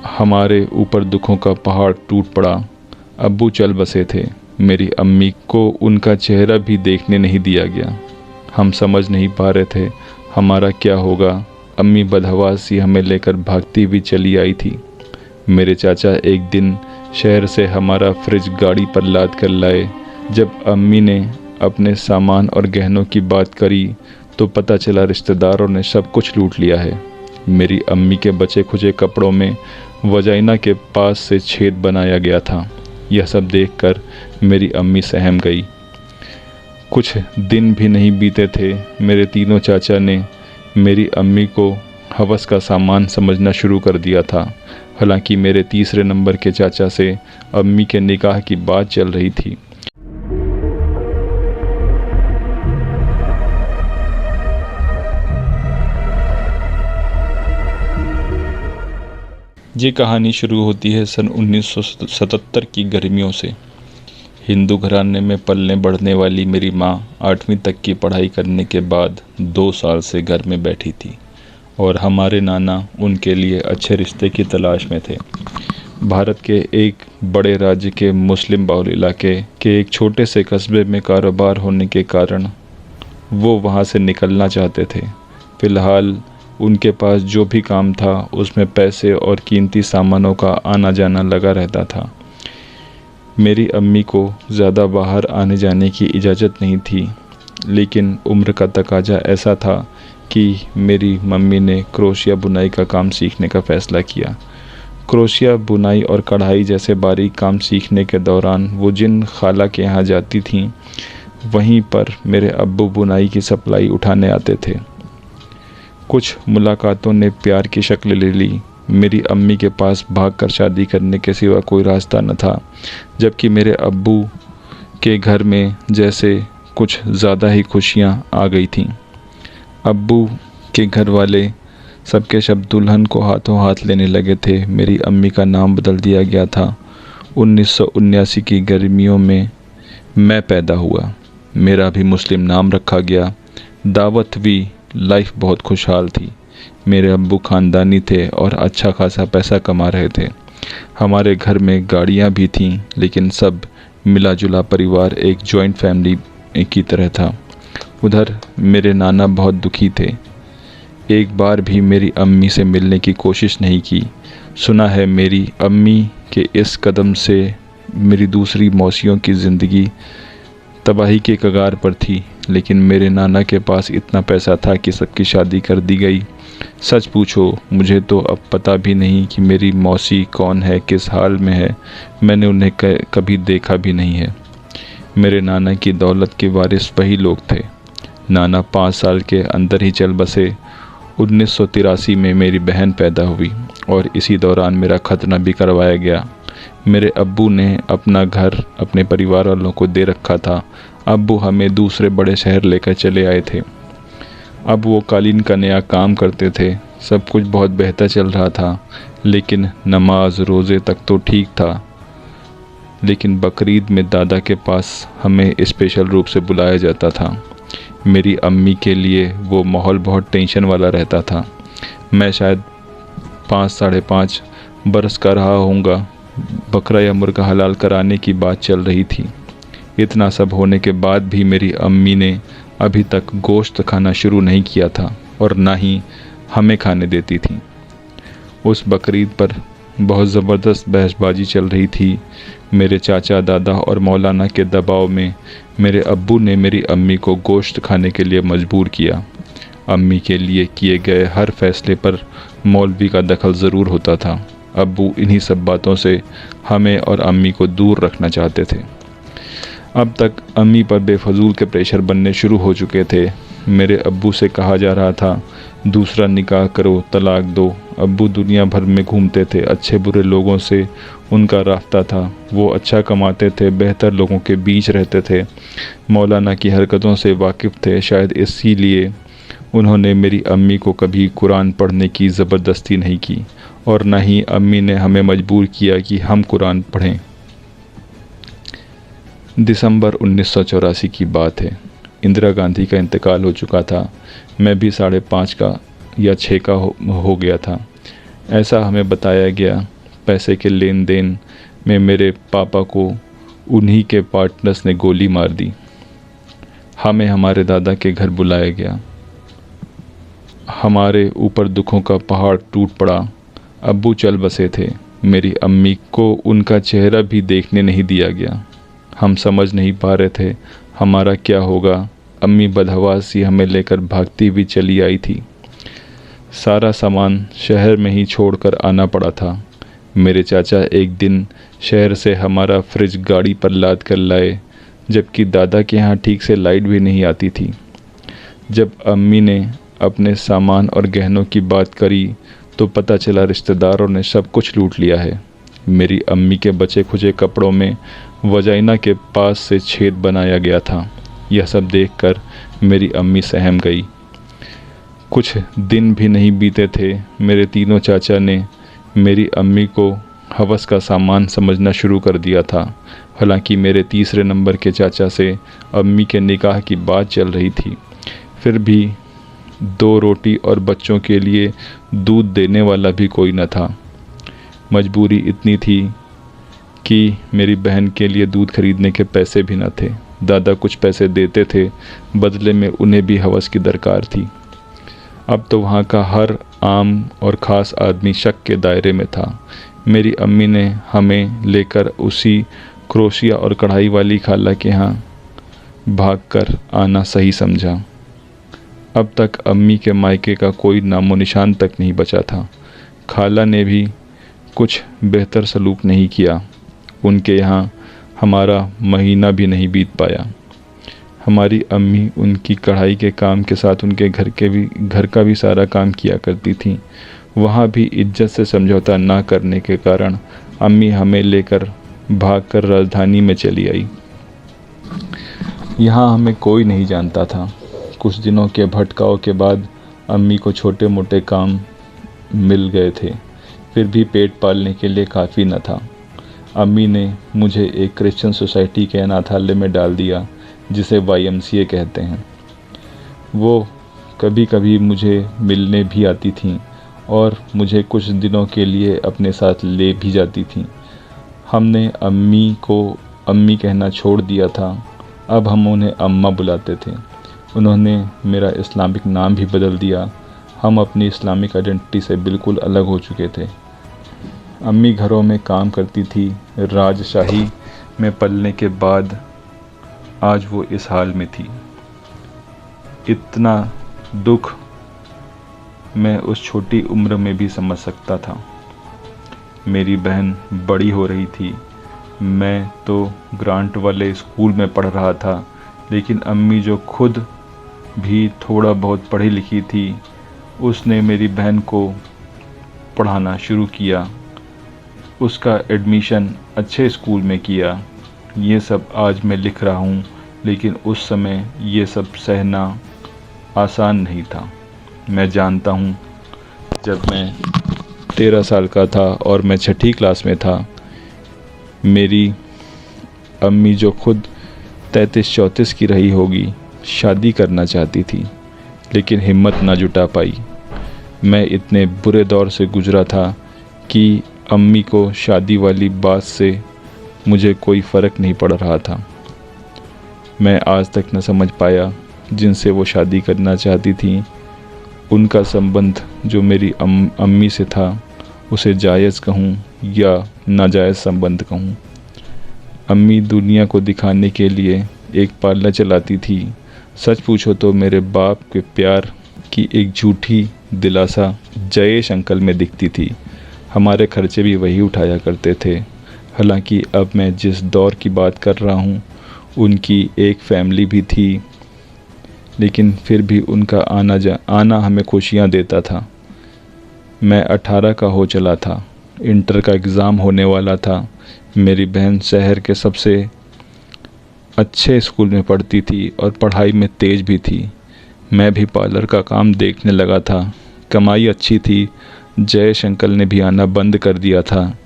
हमारे ऊपर दुखों का पहाड़ टूट पड़ा। अब्बू चल बसे थे। मेरी अम्मी को उनका चेहरा भी देखने नहीं दिया गया। हम समझ नहीं पा रहे थे हमारा क्या होगा। अम्मी बदहवास सी हमें लेकर भागती हुई चली आई थी। मेरे चाचा एक दिन शहर से हमारा फ्रिज गाड़ी पर लाद कर लाए। जब अम्मी ने अपने सामान और गहनों की बात करी तो पता चला रिश्तेदारों ने सब कुछ लूट लिया है। मेरी अम्मी के बचे खुचे कपड़ों में वजाइना के पास से छेद बनाया गया था। यह सब देखकर मेरी अम्मी सहम गई। कुछ दिन भी नहीं बीते थे, मेरे तीनों चाचा ने मेरी अम्मी को हवस का सामान समझना शुरू कर दिया था। हालांकि मेरे तीसरे नंबर के चाचा से अम्मी के निकाह की बात चल रही थी। ये कहानी शुरू होती है सन 1977 की गर्मियों से। हिंदू घराने में पलने बढ़ने वाली मेरी माँ 8वीं तक की पढ़ाई करने के बाद 2 साल से घर में बैठी थी और हमारे नाना उनके लिए अच्छे रिश्ते की तलाश में थे। भारत के एक बड़े राज्य के मुस्लिम बहुल इलाके के एक छोटे से कस्बे में कारोबार होने के कारण वो वहाँ से निकलना चाहते थे। फ़िलहाल उनके पास जो भी काम था उसमें पैसे और कीमती सामानों का आना जाना लगा रहता था। मेरी अम्मी को ज़्यादा बाहर आने जाने की इजाज़त नहीं थी, लेकिन उम्र का तकाजा ऐसा था कि मेरी मम्मी ने क्रोशिया बुनाई का काम सीखने का फ़ैसला किया। क्रोशिया बुनाई और कढ़ाई जैसे बारीक काम सीखने के दौरान वो जिन खाला के यहाँ जाती थीं, वहीं पर मेरे अब्बू बुनाई की सप्लाई उठाने आते थे। कुछ मुलाकातों ने प्यार की शक्ल ले ली। मेरी अम्मी के पास भागकर शादी करने के सिवा कोई रास्ता न था, जबकि मेरे अब्बू के घर में जैसे कुछ ज़्यादा ही खुशियाँ आ गई थीं। अब्बू के घर वाले सबके शब्द दुल्हन को हाथों हाथ लेने लगे थे। मेरी अम्मी का नाम बदल दिया गया था। 1979 की गर्मियों में मैं पैदा हुआ। मेरा भी मुस्लिम नाम रखा गया। दावत हुई। लाइफ बहुत खुशहाल थी। मेरे अब्बू ख़ानदानी थे और अच्छा खासा पैसा कमा रहे थे। हमारे घर में गाड़ियाँ भी थीं, लेकिन सब मिला जुला परिवार एक जॉइंट फैमिली की तरह था। उधर मेरे नाना बहुत दुखी थे। एक बार भी मेरी अम्मी से मिलने की कोशिश नहीं की। सुना है मेरी अम्मी के इस कदम से मेरी दूसरी मौसियों की ज़िंदगी तबाही के कगार पर थी, लेकिन मेरे नाना के पास इतना पैसा था कि सबकी शादी कर दी गई। सच पूछो मुझे तो अब पता भी नहीं कि मेरी मौसी कौन है, किस हाल में है। मैंने उन्हें कभी देखा भी नहीं है। मेरे नाना की दौलत के वारिस वही लोग थे। नाना 5 साल के अंदर ही चल बसे। 1983 में मेरी बहन पैदा हुई और इसी दौरान मेरा खतना भी करवाया गया। मेरे अब्बू ने अपना घर अपने परिवार वालों को दे रखा था। अब्बू हमें दूसरे बड़े शहर लेकर चले आए थे। अब वो कालीन का नया काम करते थे। सब कुछ बहुत बेहतर चल रहा था, लेकिन नमाज रोज़े तक तो ठीक था। लेकिन बकरीद में दादा के पास हमें स्पेशल रूप से बुलाया जाता था। मेरी अम्मी के लिए वो माहौल बहुत टेंशन वाला रहता था। मैं शायद 5 साढ़े 5 बरस का रहा होऊंगा। बकरा या मुर्गा हलाल कराने की बात चल रही थी। इतना सब होने के बाद भी मेरी अम्मी ने अभी तक गोश्त खाना शुरू नहीं किया था और ना ही हमें खाने देती थी। उस बकरीद पर बहुत ज़बरदस्त बहसबाजी चल रही थी। मेरे चाचा दादा और मौलाना के दबाव में मेरे अब्बू ने मेरी अम्मी को गोश्त खाने के लिए मजबूर किया। अम्मी के लिए किए गए हर फैसले पर मौलवी का दखल ज़रूर होता था। अब्बू इन्हीं सब बातों से हमें और अम्मी को दूर रखना चाहते थे। अब तक अम्मी पर बेफजूल के प्रेशर बनने शुरू हो चुके थे। मेरे अब्बू से कहा जा रहा था दूसरा निकाह करो, तलाक दो। अब्बू दुनिया भर में घूमते थे, अच्छे बुरे लोगों से उनका रास्ता था। वो अच्छा कमाते थे, बेहतर लोगों के बीच रहते थे, मौलाना की हरकतों से वाकिफ़ थे। शायद इसीलिए उन्होंने मेरी अम्मी को कभी कुरान पढ़ने की ज़बरदस्ती नहीं की और न ही अम्मी ने हमें मजबूर किया कि हम कुरान पढ़ें। दिसंबर 1984 की बात है। इंदिरा गांधी का इंतकाल हो चुका था। मैं भी 5.5 का या 6 का हो गया था, ऐसा हमें बताया गया। पैसे के लेन देन में मेरे पापा को उन्हीं के पार्टनर्स ने गोली मार दी। हमें हमारे दादा के घर बुलाया गया। हमारे ऊपर दुखों का पहाड़ टूट पड़ा। अब्बू चल बसे थे। मेरी अम्मी को उनका चेहरा भी देखने नहीं दिया गया। हम समझ नहीं पा रहे थे हमारा क्या होगा। अम्मी बदहवास सी हमें लेकर भागती हुई चली आई थी। सारा सामान शहर में ही छोड़कर आना पड़ा था। मेरे चाचा एक दिन शहर से हमारा फ्रिज गाड़ी पर लाद कर लाए, जबकि दादा के यहाँ ठीक से लाइट भी नहीं आती थी। जब अम्मी ने अपने सामान और गहनों की बात करी तो पता चला रिश्तेदारों ने सब कुछ लूट लिया है। मेरी अम्मी के बचे खुचे कपड़ों में वजाइना के पास से छेद बनाया गया था। यह सब देखकर मेरी अम्मी सहम गई। कुछ दिन भी नहीं बीते थे, मेरे तीनों चाचा ने मेरी अम्मी को हवस का सामान समझना शुरू कर दिया था। हालांकि मेरे तीसरे नंबर के चाचा से अम्मी के निकाह की बात चल रही थी, फिर भी 2 रोटी और बच्चों के लिए दूध देने वाला भी कोई न था। मजबूरी इतनी थी कि मेरी बहन के लिए दूध खरीदने के पैसे भी न थे। दादा कुछ पैसे देते थे, बदले में उन्हें भी हवस की दरकार थी। अब तो वहाँ का हर आम और ख़ास आदमी शक के दायरे में था। मेरी अम्मी ने हमें लेकर उसी क्रोशिया और कढ़ाई वाली खाला के यहाँ भागकर आना सही समझा। अब तक अम्मी के मायके का कोई नामो निशान तक नहीं बचा था। खाला ने भी कुछ बेहतर सलूक नहीं किया। उनके यहाँ हमारा महीना भी नहीं बीत पाया। हमारी अम्मी उनकी कढ़ाई के काम के साथ उनके घर का भी सारा काम किया करती थी। वहाँ भी इज्जत से समझौता ना करने के कारण अम्मी हमें लेकर भागकर राजधानी में चली आई। यहाँ हमें कोई नहीं जानता था। कुछ दिनों के भटकाव के बाद अम्मी को छोटे मोटे काम मिल गए थे, फिर भी पेट पालने के लिए काफ़ी न था। अम्मी ने मुझे एक क्रिश्चियन सोसाइटी के अनाथालय में डाल दिया, जिसे YMCA कहते हैं। वो कभी कभी मुझे मिलने भी आती थीं और मुझे कुछ दिनों के लिए अपने साथ ले भी जाती थीं। हमने अम्मी को अम्मी कहना छोड़ दिया था। अब हम उन्हें अम्मा बुलाते थे। उन्होंने मेरा इस्लामिक नाम भी बदल दिया। हम अपनी इस्लामिक आइडेंटिटी से बिल्कुल अलग हो चुके थे। अम्मी घरों में काम करती थी। राजशाही में पलने के बाद आज वो इस हाल में थी। इतना दुख मैं उस छोटी उम्र में भी समझ सकता था। मेरी बहन बड़ी हो रही थी। मैं तो ग्रांट वाले स्कूल में पढ़ रहा था, लेकिन अम्मी जो खुद भी थोड़ा बहुत पढ़ी लिखी थी, उसने मेरी बहन को पढ़ाना शुरू किया। उसका एडमिशन अच्छे स्कूल में किया। ये सब आज मैं लिख रहा हूँ, लेकिन उस समय ये सब सहना आसान नहीं था। मैं जानता हूँ, जब मैं 13 साल का था और मैं 6ठी क्लास में था, मेरी अम्मी जो खुद 33-34 की रही होगी, शादी करना चाहती थी, लेकिन हिम्मत ना जुटा पाई। मैं इतने बुरे दौर से गुजरा था कि अम्मी को शादी वाली बात से मुझे कोई फ़र्क नहीं पड़ रहा था। मैं आज तक न समझ पाया जिनसे वो शादी करना चाहती थी, उनका संबंध जो मेरी अम्मी से था, उसे जायज़ कहूँ या नाजायज़ संबंध कहूँ। अम्मी दुनिया को दिखाने के लिए एक पार्लर चलाती थी। सच पूछो तो मेरे बाप के प्यार की एक झूठी दिलासा जयेश अंकल में दिखती थी। हमारे खर्चे भी वही उठाया करते थे। हालांकि अब मैं जिस दौर की बात कर रहा हूँ, उनकी एक फैमिली भी थी, लेकिन फिर भी उनका आना हमें खुशियाँ देता था। मैं 18 का हो चला था। इंटर का एग्ज़ाम होने वाला था। मेरी बहन शहर के सबसे अच्छे स्कूल में पढ़ती थी और पढ़ाई में तेज़ भी थी। मैं भी पार्लर का काम देखने लगा था। कमाई अच्छी थी। जयेश अंकल ने भी आना बंद कर दिया था।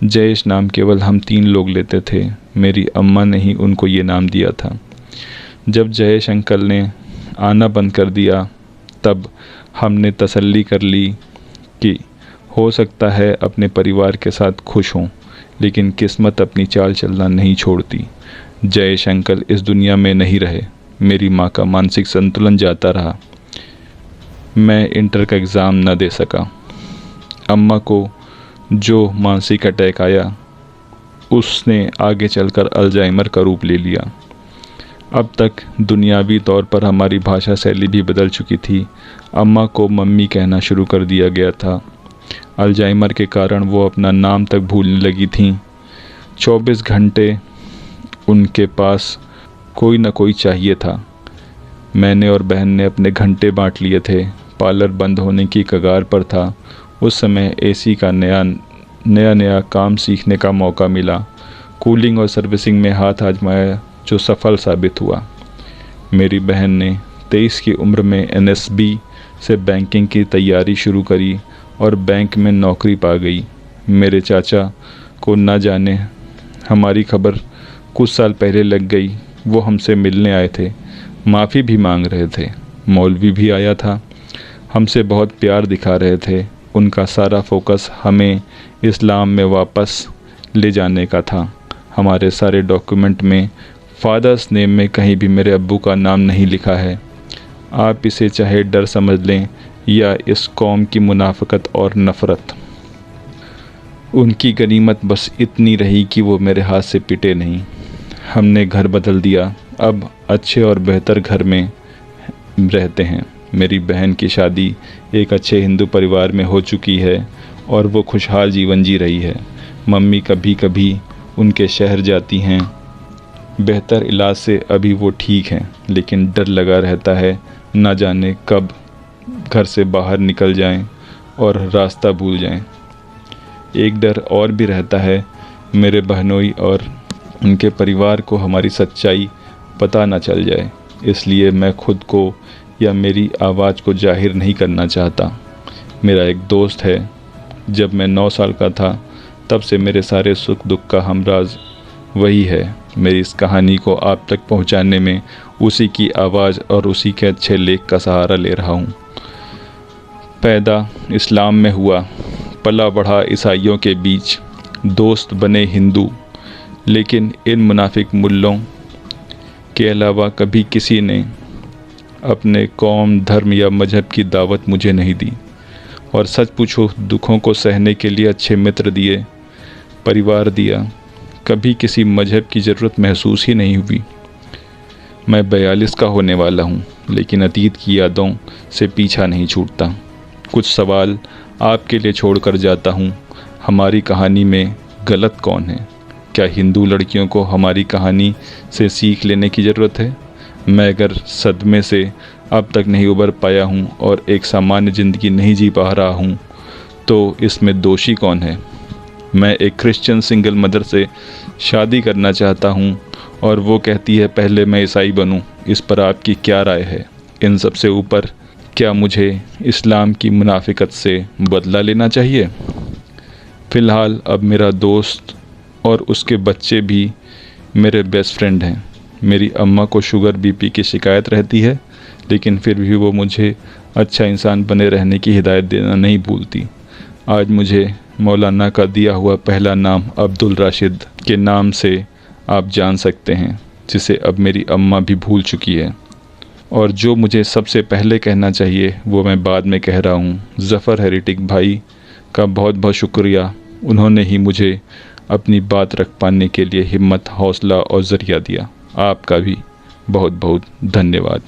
जयेश नाम केवल हम 3 लोग लेते थे। मेरी अम्मा ने ही उनको ये नाम दिया था। जब जयेश अंकल ने आना बंद कर दिया, तब हमने तसल्ली कर ली कि हो सकता है अपने परिवार के साथ खुश हों, लेकिन किस्मत अपनी चाल चलना नहीं छोड़ती। जयेश अंकल इस दुनिया में नहीं रहे। मेरी माँ का मानसिक संतुलन जाता रहा। मैं इंटर का एग्ज़ाम न दे सका। अम्मा को जो मानसिक अटैक आया उसने आगे चलकर अल्जाइमर का रूप ले लिया। अब तक दुनियावी तौर पर हमारी भाषा शैली भी बदल चुकी थी। अम्मा को मम्मी कहना शुरू कर दिया गया था। अल्जाइमर के कारण वो अपना नाम तक भूलने लगी थीं। 24 घंटे उनके पास कोई न कोई चाहिए था। मैंने और बहन ने अपने घंटे बांट लिए थे। पार्लर बंद होने की कगार पर था। उस समय एसी का नया काम सीखने का मौका मिला। कूलिंग और सर्विसिंग में हाथ आजमाया, जो सफल साबित हुआ। मेरी बहन ने 23 की उम्र में एनएसबी से बैंकिंग की तैयारी शुरू करी और बैंक में नौकरी पा गई। मेरे चाचा को न जाने हमारी खबर कुछ साल पहले लग गई। वो हमसे मिलने आए थे, माफ़ी भी मांग रहे थे। मौलवी भी आया था, हमसे बहुत प्यार दिखा रहे थे। उनका सारा फोकस हमें इस्लाम में वापस ले जाने का था। हमारे सारे डॉक्यूमेंट में फादर्स नेम में कहीं भी मेरे अब्बू का नाम नहीं लिखा है। आप इसे चाहे डर समझ लें या इस कौम की मुनाफिकत और नफ़रत। उनकी गनीमत बस इतनी रही कि वो मेरे हाथ से पिटे नहीं। हमने घर बदल दिया, अब अच्छे और बेहतर घर में रहते हैं। मेरी बहन की शादी एक अच्छे हिंदू परिवार में हो चुकी है और वो खुशहाल जीवन जी रही है। मम्मी कभी कभी उनके शहर जाती हैं। बेहतर इलाज से अभी वो ठीक हैं, लेकिन डर लगा रहता है, ना जाने कब घर से बाहर निकल जाएं और रास्ता भूल जाएं। एक डर और भी रहता है, मेरे बहनोई और उनके परिवार को हमारी सच्चाई पता ना चल जाए। इसलिए मैं खुद को या मेरी आवाज़ को जाहिर नहीं करना चाहता। मेरा एक दोस्त है, जब मैं 9 साल का था तब से मेरे सारे सुख दुख का हमराज वही है। मेरी इस कहानी को आप तक पहुंचाने में उसी की आवाज़ और उसी के अच्छे लेख का सहारा ले रहा हूं। पैदा इस्लाम में हुआ, पला बढ़ा ईसाइयों के बीच, दोस्त बने हिंदू, लेकिन इन मुनाफिक मुल्लों के अलावा कभी किसी ने अपने कौम, धर्म या मजहब की दावत मुझे नहीं दी। और सच पूछो, दुखों को सहने के लिए अच्छे मित्र दिए, परिवार दिया, कभी किसी मजहब की ज़रूरत महसूस ही नहीं हुई। मैं 42 का होने वाला हूँ, लेकिन अतीत की यादों से पीछा नहीं छूटता। कुछ सवाल आपके लिए छोड़कर जाता हूँ। हमारी कहानी में गलत कौन है? क्या हिंदू लड़कियों को हमारी कहानी से सीख लेने की ज़रूरत है? मैं अगर सदमे से अब तक नहीं उबर पाया हूँ और एक सामान्य ज़िंदगी नहीं जी पा रहा हूँ, तो इसमें दोषी कौन है? मैं एक क्रिश्चियन सिंगल मदर से शादी करना चाहता हूँ और वो कहती है पहले मैं ईसाई बनूँ। इस पर आपकी क्या राय है? इन सब से ऊपर, क्या मुझे इस्लाम की मुनाफिकत से बदला लेना चाहिए? फ़िलहाल अब मेरा दोस्त और उसके बच्चे भी मेरे बेस्ट फ्रेंड हैं। मेरी अम्मा को शुगर बीपी की शिकायत रहती है, लेकिन फिर भी वो मुझे अच्छा इंसान बने रहने की हिदायत देना नहीं भूलती। आज मुझे मौलाना का दिया हुआ पहला नाम अब्दुल राशिद के नाम से आप जान सकते हैं, जिसे अब मेरी अम्मा भी भूल चुकी है। और जो मुझे सबसे पहले कहना चाहिए वो मैं बाद में कह रहा हूँ। ज़फ़र हेरिटिक भाई का बहुत बहुत शुक्रिया। उन्होंने ही मुझे अपनी बात रख पाने के लिए हिम्मत, हौसला और ज़रिया दिया। आपका भी बहुत बहुत धन्यवाद।